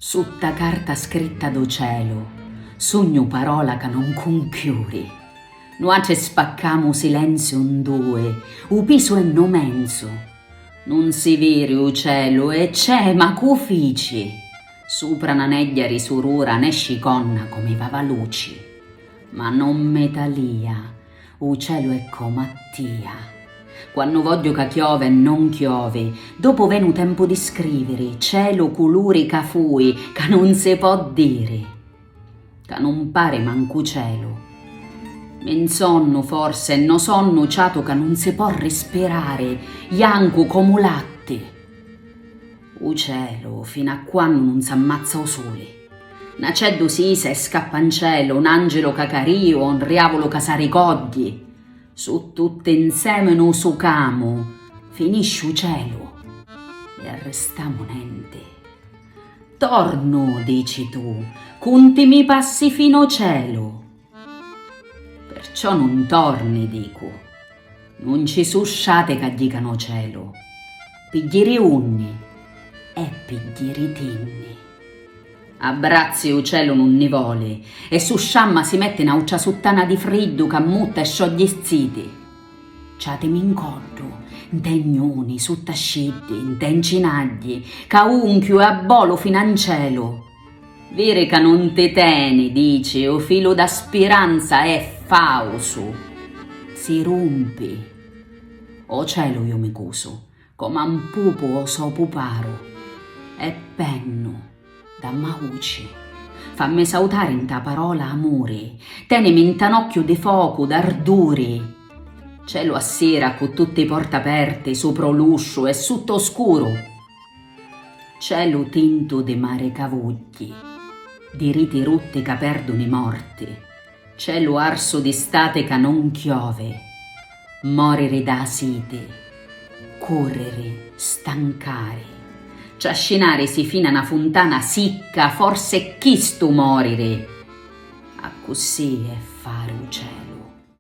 Sutta carta scritta do cielo, sogno parola ca non conchiuri. Nuace spaccamo silenzio un due, u piso e no menso. Non si viri u cielo e c'è ma cufici. Sopra una neglia risurura ne sciconna come vavaluci. Ma non metalia, u cielo è comattia. Quando voglio ca chiove e non chiove, dopo venu tempo di scrivere, cielo colori ca fui, ca non se può dire, ca non pare mancu cielo. Menzonno forse, no sonno ciato ca non se può respirare, ianco come latte. U cielo, fino a quando non s'ammazza o sole. Naceddu sisa e scappa in cielo, un angelo ca cario, un riavolo ca s'aricogli. Su tutte insieme no sucamo, finisce u cielo e arrestamo niente. Torno, dici tu, contimi passi fino cielo. Perciò non torni, dico, non ci susciate che dicano cielo, piglieri unni e piglieri tinni. Abbrazzi u cielo non ne vuole e su sciamma si mette un'aucia suttana di friddu che mutta e scioglie ziti. Ciatemi in coddo, integnoni, suttascitti, intencinagli, ca unchio e abbolo fino in cielo. Vere che non te teni, dici, o filo da speranza è fausu. Si rompi. O cielo io mi cuso, come un pupo o so puparo, e penno da mauci. Fammi sautare in ta parola amore, tenemi in tanocchio di fuoco d'arduri. Cielo a sera con tutte le porte aperte sopra l'uscio e sotto oscuro. Cielo tinto de mare cavugli, di riti rutti che perdono i morti. Cielo arso di state che non chiove, morire da sete, correre, stancare. Ciascinare si fina una fontana sicca, forse chi stu morire. A così è fare un cielo.